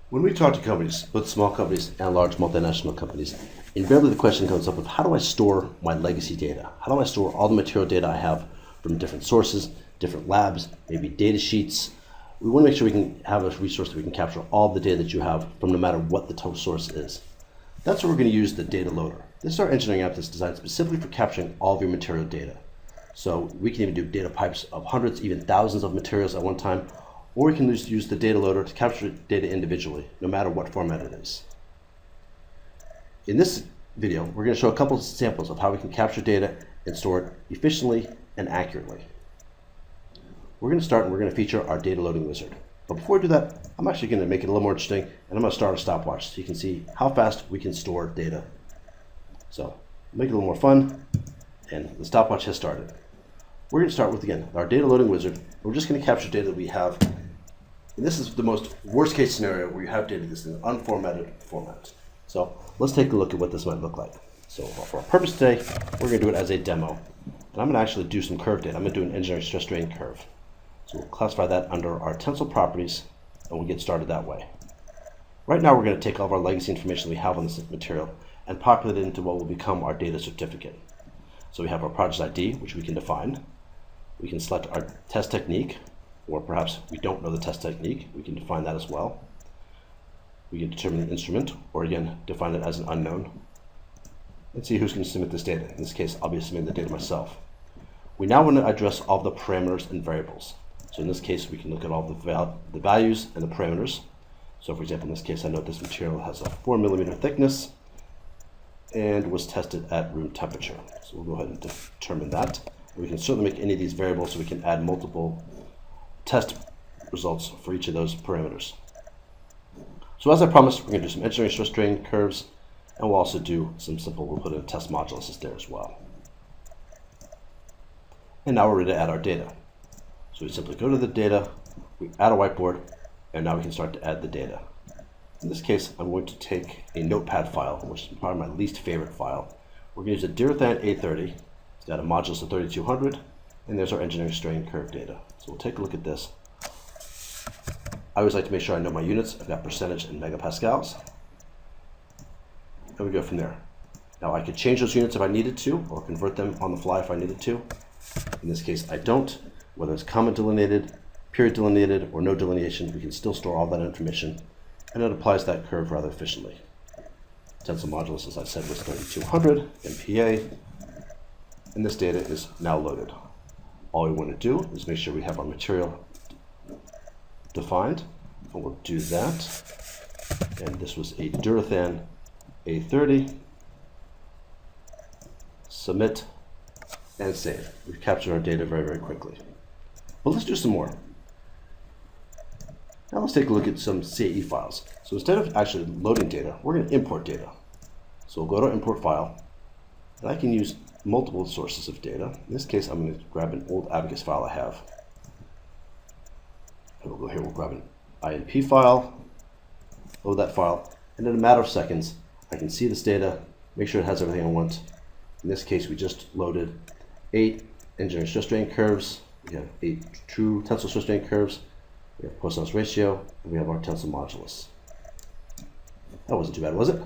When we talk to companies, both small companies and large multinational companies, invariably the question comes up of how do I store my legacy data? How do I store all the material data I have from different sources, different labs, maybe data sheets? We want to make sure we can have a resource that we can capture all the data that you have from no matter what the total source is. That's where we're going to use the data loader. This is our engineering app that's designed specifically for capturing all of your material data. So we can even do data pipes of hundreds, even thousands of materials at one time, or we can just use the data loader to capture data individually, no matter what format it is. In this video, we're going to show a couple of samples of how we can capture data and store it efficiently and accurately. We're going to start and we're going to feature our data loading wizard. But before we do that, I'm actually going to make it a little more interesting, and I'm going to start a stopwatch so you can see how fast we can store data. So make it a little more fun, and the stopwatch has started. We're going to start with, again, our data loading wizard. We're just going to capture data that we have. And this is the most worst case scenario where you have data that's in an unformatted format. So let's take a look at what this might look like. So for our purpose today, we're going to do it as a demo. And I'm going to actually do some curve data. I'm going to do an engineering stress strain curve. So we'll classify that under our tensile properties, and we'll get started that way. Right now, we're going to take all of our legacy information we have on this material and populate it into what will become our data certificate. So we have our project ID, which we can define. We can select our test technique, or perhaps we don't know the test technique. We can define that as well. We can determine the instrument, or again, define it as an unknown. Let's see who's going to submit this data. In this case, I'll be submitting the data myself. We now want to address all the parameters and variables. So in this case, we can look at all the values and the parameters. So for example, in this case, I know this material has a 4mm thickness and was tested at room temperature. So we'll go ahead and determine that. We can certainly make any of these variables, so we can add multiple test results for each of those parameters. So as I promised, we're going to do some engineering stress strain curves, and we'll also do some simple, we'll put in test moduluses there as well. And now we're ready to add our data. So we simply go to the data, we add a whiteboard, and now we can start to add the data. In this case, I'm going to take a notepad file, which is probably my least favorite file. We're going to use a Dirathan A30. It's got a modulus of 3200, and there's our engineering strain curve data. So we'll take a look at this. I always like to make sure I know my units. I've got percentage in megapascals. And we go from there. Now I could change those units if I needed to, or convert them on the fly if I needed to. In this case, I don't. Whether it's comma delineated, period delineated, or no delineation, we can still store all that information, and it applies that curve rather efficiently. Tensile modulus, as I said, was 3200 MPa, and this data is now loaded. All we want to do is make sure we have our material defined, and we'll do that. And this was a Dirathan A30. Submit and save. We've captured our data very, very quickly. Well, let's do some more. Now let's take a look at some CAE files. So instead of actually loading data, we're going to import data. So we'll go to our import file, and I can use multiple sources of data. In this case, I'm going to grab an old Abacus file I have. And we'll go here, we'll grab an INP file, load that file, and in a matter of seconds, I can see this data, make sure it has everything I want. In this case, we just loaded 8 engineering stress strain curves. We have 8 true tensile stress strain curves. We have post-loss ratio, and we have our tensile modulus. That wasn't too bad, was it?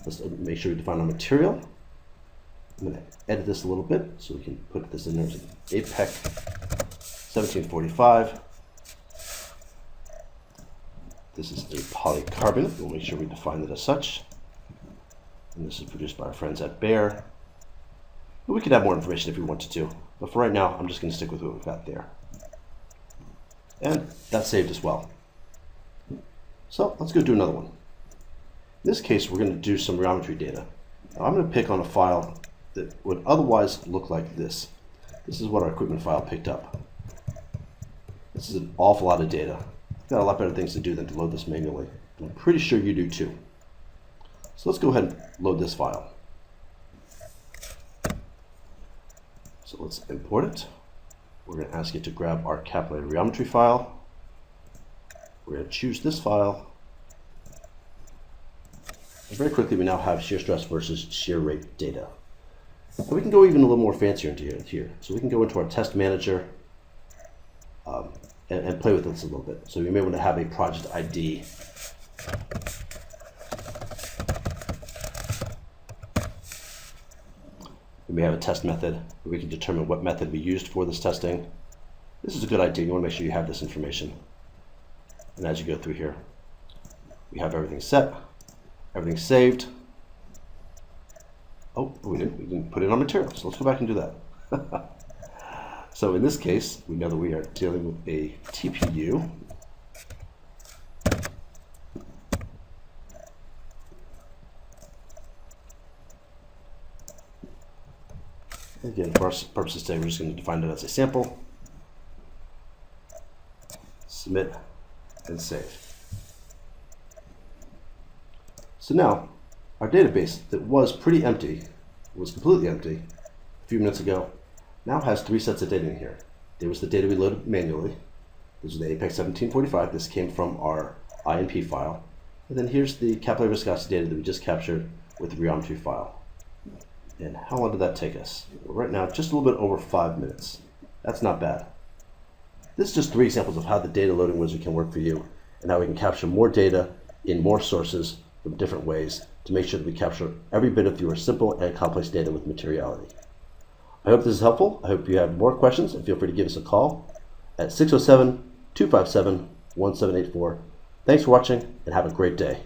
Let's make sure we define our material. I'm going to edit this a little bit so we can put this in there as an APEC 1745. This is a polycarbonate. We'll make sure we define it as such. And this is produced by our friends at Bayer. But we could add more information if we wanted to. But for right now, I'm just going to stick with what we've got there. And that's saved as well. So let's go do another one. In this case, we're going to do some Roundtree data. Now, I'm going to pick on a file that would otherwise look like this. This is what our equipment file picked up. This is an awful lot of data. I've got a lot better things to do than to load this manually. I'm pretty sure you do too. So let's go ahead and load this file. So let's import it. We're going to ask it to grab our capillary rheometry file. We're going to choose this file. And very quickly, we now have shear stress versus shear rate data. And we can go even a little more fancier into here. So we can go into our test manager and play with this a little bit. So we may want to have a project ID We may have a test method where we can determine what method we used for this testing. This is a good idea. You want to make sure you have this information. And as you go through here, we have everything set, everything saved. Oh, we didn't put it on material, so let's go back and do that. So in this case, we know that we are dealing with a TPU. Again, for our purposes today, we're just going to define it as a sample, submit, and save. So now, our database that was pretty empty, was completely empty a few minutes ago, now has 3 sets of data in here. There was the data we loaded manually. This is the Apex 1745. This came from our INP file. And then here's the capillary viscosity data that we just captured with the Roundtree file. And how long did that take us? Well, right now, just a little bit over 5 minutes. That's not bad. This is just 3 examples of how the data loading wizard can work for you and how we can capture more data in more sources from different ways to make sure that we capture every bit of your simple and complex data with Materiality. I hope this is helpful. I hope you have more questions, and feel free to give us a call at 607-257-1784. Thanks for watching, and have a great day.